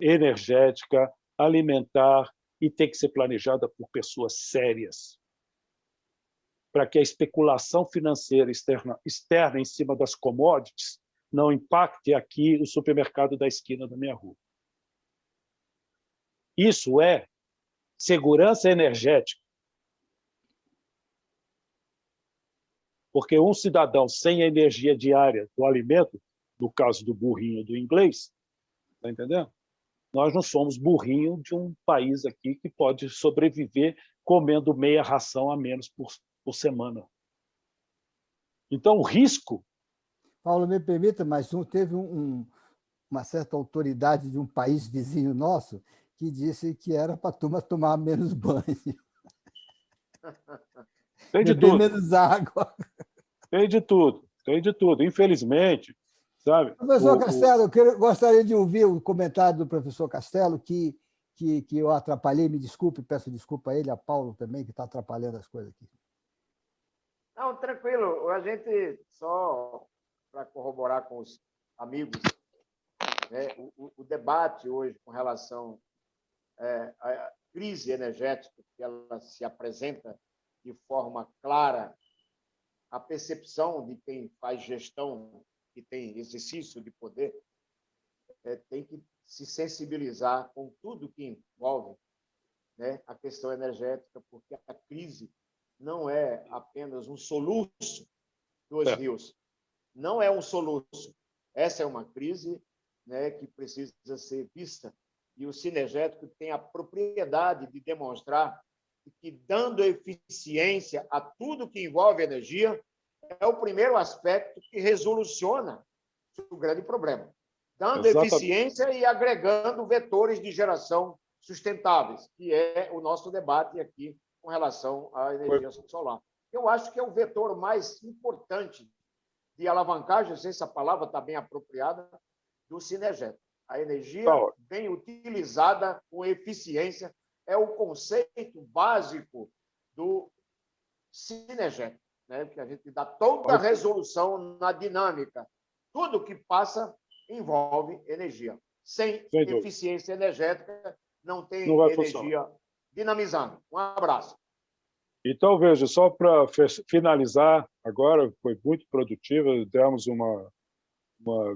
energética, alimentar, e tem que ser planejada por pessoas sérias, para que a especulação financeira externa em cima das commodities não impacte aqui o supermercado da esquina da minha rua. Isso é segurança energética. Porque um cidadão sem a energia diária do alimento, no caso do burrinho do inglês, está entendendo? Nós não somos burrinho de um país aqui que pode sobreviver comendo meia ração a menos por semana. Então, o risco...
Paulo, me permita, mas teve uma certa autoridade de um país vizinho nosso que disse que era para a turma tomar menos banho.
Tem de
beber
tudo.
menos água.
Tem de tudo, tem de tudo. Infelizmente, sabe?
Professor Castelo, eu gostaria de ouvir o comentário do professor Castelo, que eu atrapalhei, me desculpe, peço desculpa a ele, a Paulo também, que está atrapalhando as coisas aqui.
Não, tranquilo. A gente, só para corroborar com os amigos, né, o debate hoje com relação à crise energética, que ela se apresenta de forma clara, a percepção de quem faz gestão, que tem exercício de poder, tem que se sensibilizar com tudo que envolve, né, a questão energética, porque a crise não é apenas um soluço dos rios, não é um soluço. Essa é uma crise, né, que precisa ser vista, e o Sinergético tem a propriedade de demonstrar que, dando eficiência a tudo que envolve energia, é o primeiro aspecto que resoluciona o grande problema, dando eficiência e agregando vetores de geração sustentáveis, que é o nosso debate aqui com relação à energia solar. Eu acho que é o vetor mais importante de alavancagem, não sei se a palavra está bem apropriada, do Sinergético. A energia bem utilizada com eficiência é o conceito básico do Sinergético, né? Que a gente dá toda a resolução na dinâmica. Tudo que passa envolve energia. Sem eficiência energética, não tem energia dinamizando. Um abraço.
Então, veja, só para finalizar, agora foi muito produtiva, demos uma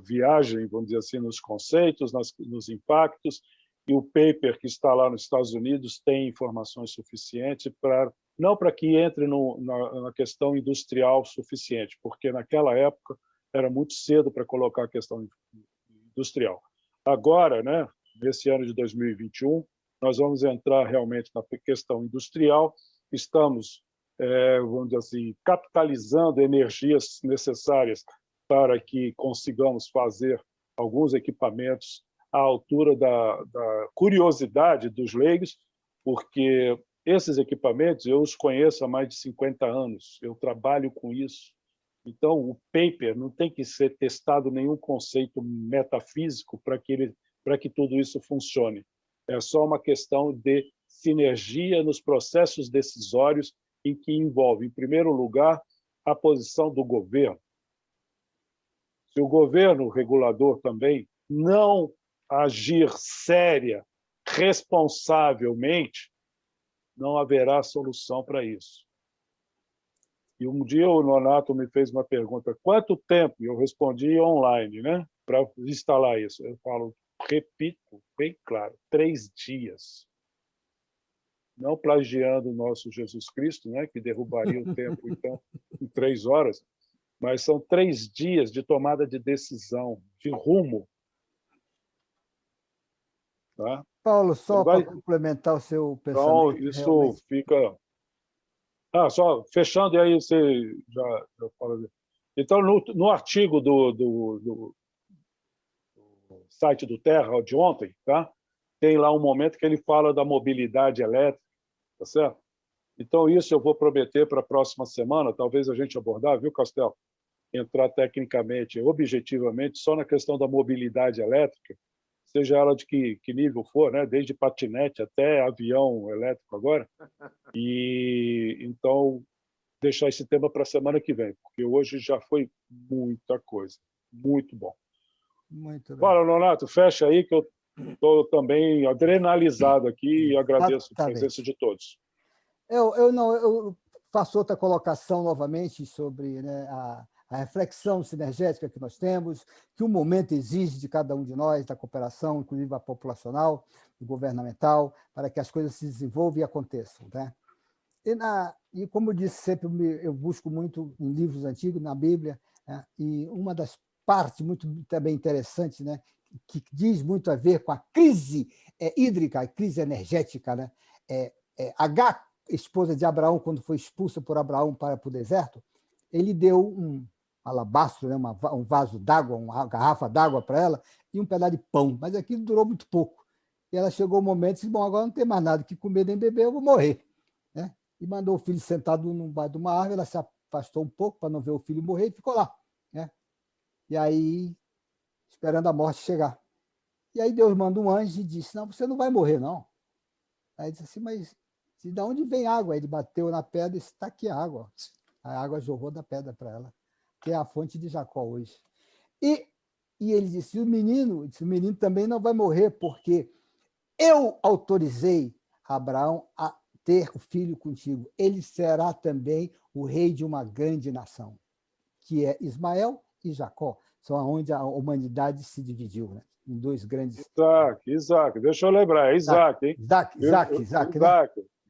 viagem, vamos dizer assim, nos conceitos, nos impactos, e o paper que está lá nos Estados Unidos tem informações suficientes não para que entre na questão industrial suficiente, porque naquela época era muito cedo para colocar a questão industrial. Agora, né, nesse ano de 2021, nós vamos entrar realmente na questão industrial. Estamos, vamos dizer assim, capitalizando energias necessárias para que consigamos fazer alguns equipamentos à altura da curiosidade dos leigos, porque esses equipamentos eu os conheço há mais de 50 anos, eu trabalho com isso. Então, o paper não tem que ser testado nenhum conceito metafísico para que tudo isso funcione. É só uma questão de sinergia nos processos decisórios em que envolve, em primeiro lugar, a posição do governo. Se o governo regulador também não agir séria, responsavelmente, não haverá solução para isso. E um dia o Nonato me fez uma pergunta, quanto tempo? E eu respondi online, né, para instalar isso. Eu falo, repito, bem claro, 3 dias. Não plagiando o nosso Jesus Cristo, né, que derrubaria o templo então, em 3 horas, mas são 3 dias de tomada de decisão, de rumo. Tá?
Paulo, só para complementar o seu pensamento.
Então, isso realmente fica... só fechando, e aí você já fala. Então, no artigo do site do Terra, de ontem, tá? Tem lá um momento que ele fala da mobilidade elétrica, tá certo? Então, isso eu vou prometer para a próxima semana, talvez a gente abordar, viu, Castelo? Entrar tecnicamente, objetivamente, só na questão da mobilidade elétrica, seja ela de que nível for, né? Desde patinete até avião elétrico agora. E então deixar esse tema para a semana que vem, porque hoje já foi muita coisa. Muito bom.
Muito bem.
Fala, Nonato, fecha aí que eu estou também adrenalizado aqui e agradeço a presença de todos.
Eu faço outra colocação novamente sobre, né, a reflexão sinergética que nós temos, que o momento exige de cada um de nós, da cooperação, inclusive a populacional, governamental, para que as coisas se desenvolvam e aconteçam, né? E como eu disse sempre, eu busco muito em livros antigos, na Bíblia, né? E uma das partes muito também interessantes, né, que diz muito a ver com a crise hídrica, a crise energética, né? H, esposa de Abraão, quando foi expulsa por Abraão para o deserto, ele deu um alabastro, né, um vaso d'água, uma garrafa d'água para ela e um pedaço de pão, mas aquilo durou muito pouco. E ela chegou um momento e disse, bom, agora não tem mais nada que comer nem beber, eu vou morrer. Né? E mandou o filho sentado debaixo de uma árvore, ela se afastou um pouco para não ver o filho morrer e ficou lá. Né? E aí, esperando a morte chegar. E aí Deus manda um anjo e disse, não, você não vai morrer, não. Aí disse assim, mas de onde vem água? Aí ele bateu na pedra e disse, está aqui a água. A água jorrou da pedra para ela, que é a fonte de Jacó hoje. E ele disse, o menino também não vai morrer, porque eu autorizei Abraão a ter o filho contigo. Ele será também o rei de uma grande nação, que é Ismael e Jacó. São onde a humanidade se dividiu, né? Em 2 grandes...
Isaac. Deixa eu lembrar, é Isaac, hein?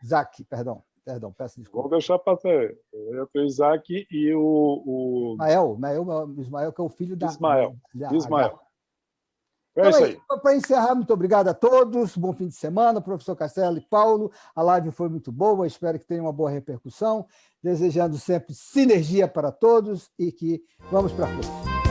Isaac, perdão, peço desculpa.
Vamos deixar para ter. O Isaac e o...
Ismael, que é o filho da...
Ismael.
Então, isso aí. Para encerrar, muito obrigado a todos, bom fim de semana, professor Castelo e Paulo, a live foi muito boa, espero que tenha uma boa repercussão, desejando sempre sinergia para todos e que vamos para frente.